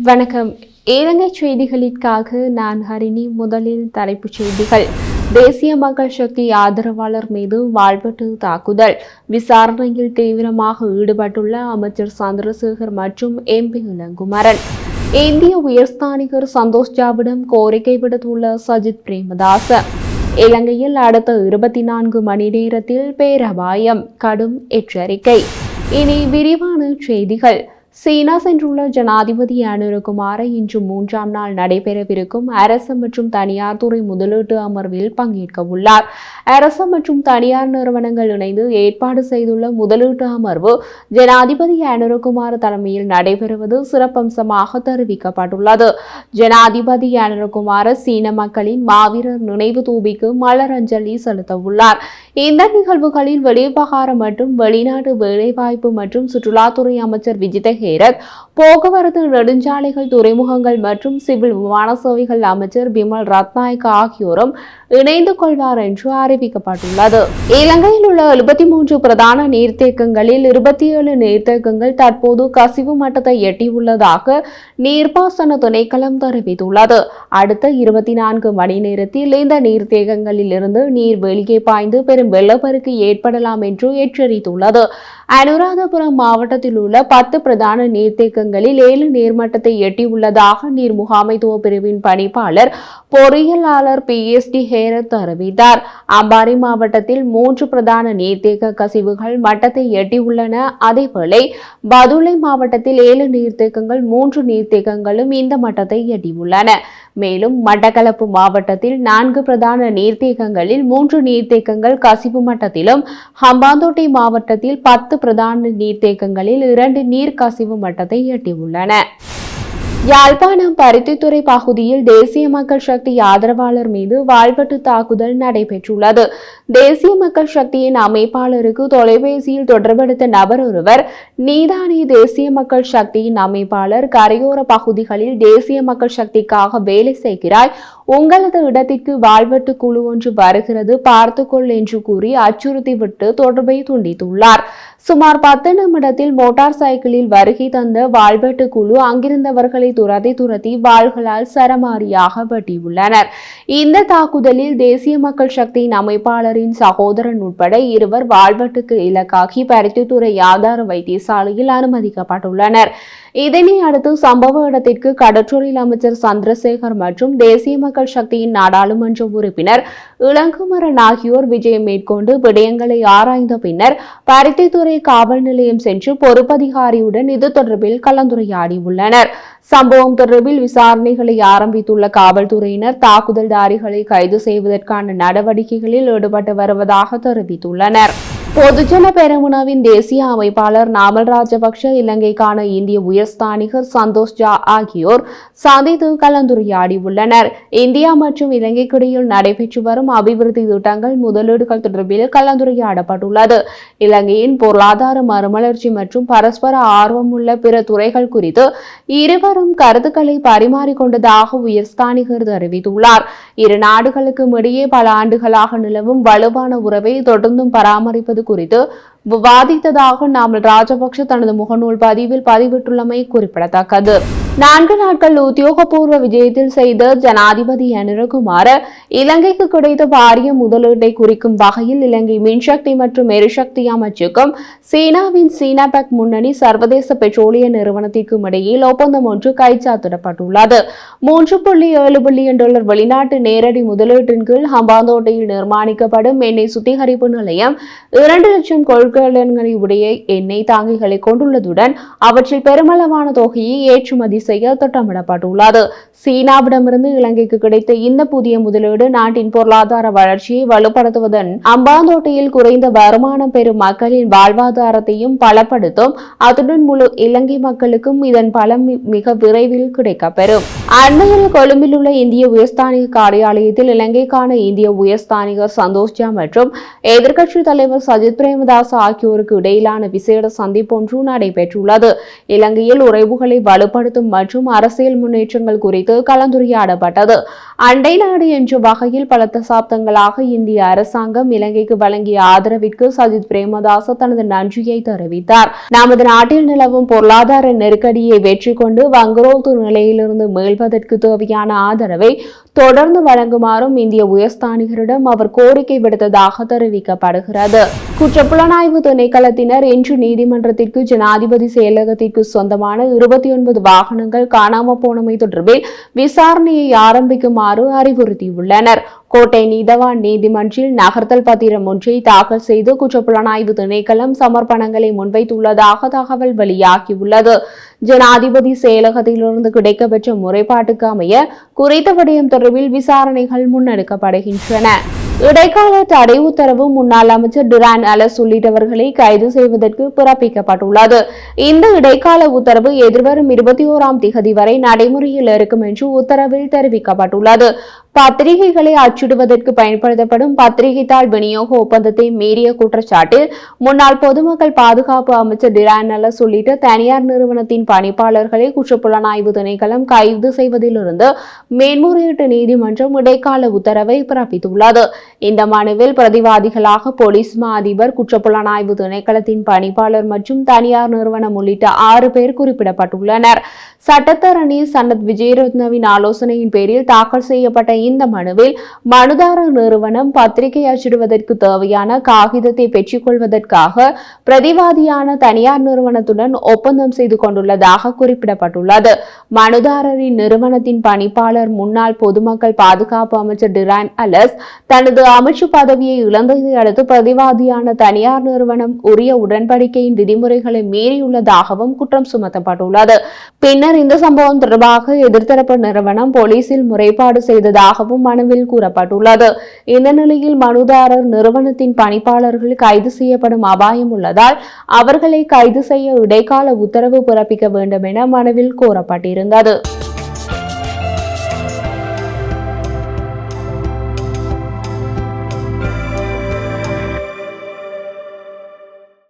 வணக்கம். இலங்கை செய்திகளுக்காக நான் ஹரிணி. முதலில் தலைப்புச் செய்திகள். தேசிய மக்கள் சக்தி ஆதரவாளர் மீது வாள்வெட்டு தாக்குதல். விசாரணையில் தீவிரமாக ஈடுபட்டுள்ள அமைச்சர் சந்திரசேகர் மற்றும் எம்பி இளங்குமரன். இந்திய உயர்ஸ்தானிகர் சந்தோஷ் ஜாவிடம் கோரிக்கை விடுத்துள்ள சஜித் பிரேமதாச. இலங்கையில் அடுத்த 24 மணி நேரத்தில் பேரபாயம், கடும் எச்சரிக்கை. இனி விரிவான செய்திகள். சீனா சென்றுள்ள ஜனாதிபதி அனுரகுமார இன்று 3ஆம் நாள் நடைபெறவிருக்கும் அரசு மற்றும் தனியார் துறை முதலீட்டு அமர்வில் பங்கேற்க உள்ளார். அரசு மற்றும் தனியார் நிறுவனங்கள் இணைந்து ஏற்பாடு செய்துள்ள முதலீட்டு அமர்வு ஜனாதிபதி அனுரகுமார தலைமையில் நடைபெறுவது சிறப்பம்சமாக தெரிவிக்கப்பட்டுள்ளது. ஜனாதிபதி அனுரகுமார சீன மக்களின் மாவீரர் நினைவு தூபிக்கு மலரஞ்சலி செலுத்த உள்ளார். இந்த நிகழ்வுகளில் வெளிவிவகார மற்றும் வெளிநாட்டு வேலைவாய்ப்பு மற்றும் சுற்றுலாத்துறை அமைச்சர் விஜித ஹேரத், போக்குவரத்து நெடுஞ்சாலைகள் துறைமுகங்கள் மற்றும் சிவில் விமான சேவைகள் அமைச்சர் பிமல் ரத்நாயக்க ஆகியோரும் இணைந்து கொள்வார் என்று அறிவிக்கப்பட்டுள்ளது. இலங்கையில் உள்ள 73 பிரதான நீர்த்தேக்கங்களில் 27 நீர்த்தேக்கங்கள் தற்போது கசிவு மட்டத்தை எட்டியுள்ளதாக நீர்ப்பாசன திணைக்களம் தெரிவித்துள்ளது. அடுத்த 24 மணி நேரத்தில் இந்த நீர்த்தேக்கங்களில் இருந்து நீர் வெளியே பாய்ந்து பெரும் வெள்ளப்பெருக்கு ஏற்படலாம் என்று எச்சரித்துள்ளது. அனுராதபுரம் மாவட்டத்தில் உள்ள 10 பிரதான நீர்த்தேக்கங்களில் 7 நீர்மட்டத்தை எட்டியுள்ளதாக நீர் முகாமைத்துவ பிரிவின் பணிப்பாளர் பொறியியலாளர் PSD ஹேரத் தெரிவித்தார். அம்பாறை மாவட்டத்தில் 3 பிரதான நீர்த்தேக்க கசிவுகள் மட்டத்தை எட்டியுள்ளன. அதேவேளை பதுளை மாவட்டத்தில் 7 நீர்த்தேக்கங்கள் 3 நீர்த்தேக்கங்களும் இந்த மட்டத்தை எட்டியுள்ளன. மேலும் மட்டக்களப்பு மாவட்டத்தில் 4 பிரதான நீர்த்தேக்கங்களில் 3 நீர்த்தேக்கங்கள் கசிவு மட்டத்திலும், ஹம்பாந்தோட்டை மாவட்டத்தில் 10 பிரதான நீர்த்தேக்கங்களில் 2 நீர் கசிவு மட்டத்தை எட்டியுள்ளன. யாழ்ப்பாணம் பருத்தித்துறை பகுதியில் தேசிய மக்கள் சக்தி ஆதரவாளர் மீது வாள்வெட்டு தாக்குதல் நடைபெற்றுள்ளது. தேசிய மக்கள் சக்தியின் அமைப்பாளருக்கு தொலைபேசியில் தொடர்பெடுத்த நபர் ஒருவர், நீதானே தேசிய மக்கள் சக்தியின் அமைப்பாளர், கரையோர பகுதிகளில் தேசிய மக்கள் சக்திக்காக வேலை செய்கிறாய், உங்களது இடத்திற்கு வாள்வெட்டு குழு ஒன்று வருகிறது, பார்த்துக்கொள் என்று கூறி அச்சுறுத்திவிட்டு தொடர்பை துண்டித்துள்ளார். சுமார் 10 நிமிடத்தில் மோட்டார் சைக்கிளில் வருகை தந்த வாள்வெட்டு குழு அங்கிருந்தவர்களை துரத்தி வாள்களால் சரமாரியாக வெட்டியுள்ளனர். இந்த தாக்குதலில் தேசிய மக்கள் சக்தியின் அமைப்பாளரின் சகோதரன் உட்பட 2 வாள்வெட்டுக்கு இலக்காகி பருத்தித்துறை ஆதார வைத்தியசாலையில் அனுமதிக்கப்பட்டுள்ளனர். இதனை அடுத்து சம்பவ இடத்திற்கு கடற்றொழில் அமைச்சர் சந்திரசேகர் மற்றும் தேசிய மக்கள் சக்தியின் நாடாளுமன்ற உறுப்பினர் இளங்குமரன் ஆகியோர் விஜயம் மேற்கொண்டு விடயங்களை ஆராய்ந்த பின்னர் பருத்தித்துறை காவல் நிலையம் சென்று பொறுப்பதிகாரியுடன் இது தொடர்பில் கலந்துரையாடியுள்ளனர். சம்பவம் தொடர்பில் விசாரணைகளை ஆரம்பித்துள்ள காவல்துறையினர் தாக்குதல்தாரிகளை கைது செய்வதற்கான நடவடிக்கைகளில் ஈடுபட்டு வருவதாக தெரிவித்துள்ளனர். பொதுஜன பெரமுனவின் தேசிய அமைப்பாளர் நாமல் ராஜபக்ஷ, இலங்கைக்கான இந்திய உயர்ஸ்தானிகர் சந்தோஷ் ஜா ஆகியோர் சந்தித்து கலந்துரையாடியுள்ளனர். இந்தியா மற்றும் இலங்கைக்கிடையில் நடைபெற்று வரும் அபிவிருத்தி திட்டங்கள், முதலீடுகள் தொடர்பில் கலந்துரையாடப்பட்டுள்ளது. இலங்கையின் பொருளாதார மறுமலர்ச்சி மற்றும் பரஸ்பர ஆர்வமுள்ள பிற துறைகள் குறித்து இருவரும் கருத்துக்களை பரிமாறிக்கொண்டதாக உயர்ஸ்தானிகர் தெரிவித்துள்ளார். இரு நாடுகளுக்கும் இடையே பல ஆண்டுகளாக நிலவும் வலுவான உறவை தொடர்ந்தும் பராமரிப்பது குறித்து விவாதித்ததாக நாமல் ராஜபக்ஷ தனது முகநூல் பதிவில் பதிவிட்டுள்ளமை குறிப்பிடத்தக்கது. 4 நாட்கள் உத்தியோகபூர்வ விஜயத்தில் செய்த ஜனாதிபதி அனுரகுமார, இலங்கைக்கு கிடைத்த பாரிய முதலீட்டை குறிக்கும் வகையில் இலங்கை மின்சக்தி மற்றும் எரிசக்தி அமைச்சுக்கும் சீனாவின் சீனாபெக் முன்னணி சர்வதேச பெட்ரோலிய நிறுவனத்திற்கும் இடையில் ஒப்பந்தம் ஒன்று கைச்சாத்திடப்பட்டுள்ளது. $3.7 பில்லியன் வெளிநாட்டு நேரடி முதலீட்டின் கீழ் ஹம்பாந்தோட்டையில் நிர்மாணிக்கப்படும் எண்ணெய் சுத்திகரிப்பு நிலையம் 2 லட்சம் கொள்கலன்களை உடைய எண்ணெய் தாங்கிகளை கொண்டுள்ளதுடன் அவற்றில் பெருமளவான தொகையை ஏற்றுமதி செய்ய திட்டமிடப்பட்டுள்ளது. சீனாவிடமிருந்து இலங்கைக்கு கிடைத்த இந்த புதிய முதலீடு நாட்டின் பொருளாதார வளர்ச்சியை வலுப்படுத்துவதன், அம்பாந்தோட்டையில் குறைந்த வருமானம் பெறும் மக்களின் வாழ்வாதாரத்தையும் பலப்படுத்தும். அத்துடன் முழு இலங்கை மக்களுக்கும் இதன் பலம் மிக விரைவில் கிடைக்கப்பெறும். அண்மையில் கொழும்பில் உள்ள இந்திய உயர்ஸ்தானிக காரியாலயத்தில் இலங்கைக்கான இந்திய உயர்ஸ்தானிகர் சந்தோஷ் ஜா மற்றும் எதிர்க்கட்சி தலைவர் சஜித் பிரேமதாச ஆகியோருக்கு இடையிலான விசேட சந்திப்பொன்று நடைபெற்றுள்ளது. இலங்கையில் உறவுகளை வலுப்படுத்தும் மற்றும் அரசியல் முன்னேற்றங்கள் குறித்து கலந்துரையாடப்பட்டது. அண்டை நாடு என்ற வகையில் பல தசாப்தங்களாக இந்திய அரசாங்கம் இலங்கைக்கு வழங்கிய ஆதரவிற்கு சஜித் பிரேமதாச தனது நன்றியை தெரிவித்தார். நமது நாட்டில் நிலவும் பொருளாதார நெருக்கடியை வெற்றி கொண்டு வங்குரோத்து நிலையிலிருந்து மீள்வதற்கு தேவையான ஆதரவை தொடர்ந்து வழங்குமாறும் இந்திய உயர்ஸ்தானிகரிடம் அவர் கோரிக்கை விடுத்ததாக தெரிவிக்கப்படுகிறது. குற்றப்புலனாய்வு திணைக்களத்தினர் இன்று நீதிமன்றத்திற்கு ஜனாதிபதி செயலகத்திற்கு சொந்தமான 29 வாகனங்கள் காணாமல் போனமை தொடர்பில் விசாரணையை ஆரம்பிக்குமாறு அறிவுறுத்தியுள்ளனர். கோட்டை நீதவான் நீதிமன்றில் நகர்த்தல் பத்திரம் ஒன்றை தாக்கல் செய்து குற்றப்புலனாய்வு திணைக்களம் சமர்ப்பணங்களை முன்வைத்துள்ளதாக தகவல் வெளியாகியுள்ளது. ஜனாதிபதி செயலகத்திலிருந்து கிடைக்கப்பெற்ற முறைப்பாட்டுக்கு அமைய குறித்த விடயம் தொடர்பில் விசாரணைகள் முன்னெடுக்கப்படுகின்றன. இடைக்கால தடை உத்தரவு முன்னாள் அமைச்சர் டிரான் அலஸ் உள்ளிட்டவர்களை கைது செய்வதற்கு பிறப்பிக்கப்பட்டுள்ளது. இந்த இடைக்கால உத்தரவு எதிர்வரும் 21ஆம் திகதி வரை நடைமுறையில் இருக்கும் என்று உத்தரவில் தெரிவிக்கப்பட்டுள்ளது. பத்திரிகைகளை அச்சிடுவதற்கு பயன்படுத்தப்படும் பத்திரிகைத்தாள் விநியோக ஒப்பந்தத்தை மீறிய குற்றச்சாட்டில் முன்னாள் பொதுமக்கள் பாதுகாப்பு அமைச்சர் டிரான் அலஸ் உள்ளிட்ட தனியார் நிறுவனத்தின் பணிப்பாளர்களை குற்றப்புலனாய்வு திணைக்களம் கைது செய்வதிலிருந்து மேன்முறையீட்டு நீதிமன்றம் இடைக்கால உத்தரவை பிறப்பித்துள்ளது. இந்த மனுவில் பிரதிவாதிகளாக போலீஸ் மா அதிபர், குற்றப்புலனாய்வு திணைக்களத்தின் பணிப்பாளர் மற்றும் தனியார் நிறுவனம் உள்ளிட்ட 6 பேர் குறிப்பிடப்பட்டுள்ளனர். சட்டத்தரணி சனத் விஜயரத்னவின் ஆலோசனையின் பேரில் தாக்கல் செய்யப்பட்ட இந்த மனுவில் மனுதாரர் நிறுவனம் பத்திரிகை அச்சிடுவதற்கு தேவையான காகிதத்தை பெற்றுக் கொள்வதற்காக பிரதிவாதியான தனியார் நிறுவனத்துடன் ஒப்பந்தம் செய்து கொண்டுள்ளதாக குறிப்பிடப்பட்டுள்ளது. மனுதாரரின் நிறுவனத்தின் பணிப்பாளர் முன்னாள் பொதுமக்கள் பாதுகாப்பு அமைச்சர் டிரான் அலஸ் தனது அமைச்சு பதவியை இழந்ததை அடுத்து பிரதிவாதியான தனியார் நிறுவனம் உரிய உடன்படிக்கையின் விதிமுறைகளை மீறியுள்ளதாகவும் குற்றம் சுமத்தப்பட்டுள்ளது. பின்னர் இந்த சம்பவம் தொடர்பாக எதிர்த்தரப்பு நிறுவனம் போலீசில் முறைப்பாடு செய்ததாகவும் மனுவில் கூறப்பட்டுள்ளது. இந்த நிலையில் மனுதாரர் நிறுவனத்தின் பணிப்பாளர்கள் கைது செய்யப்படும் அபாயம் உள்ளதால் அவர்களை கைது செய்ய இடைக்கால உத்தரவு பிறப்பிக்க வேண்டும் என மனுவில் கோரப்பட்டிருந்தது.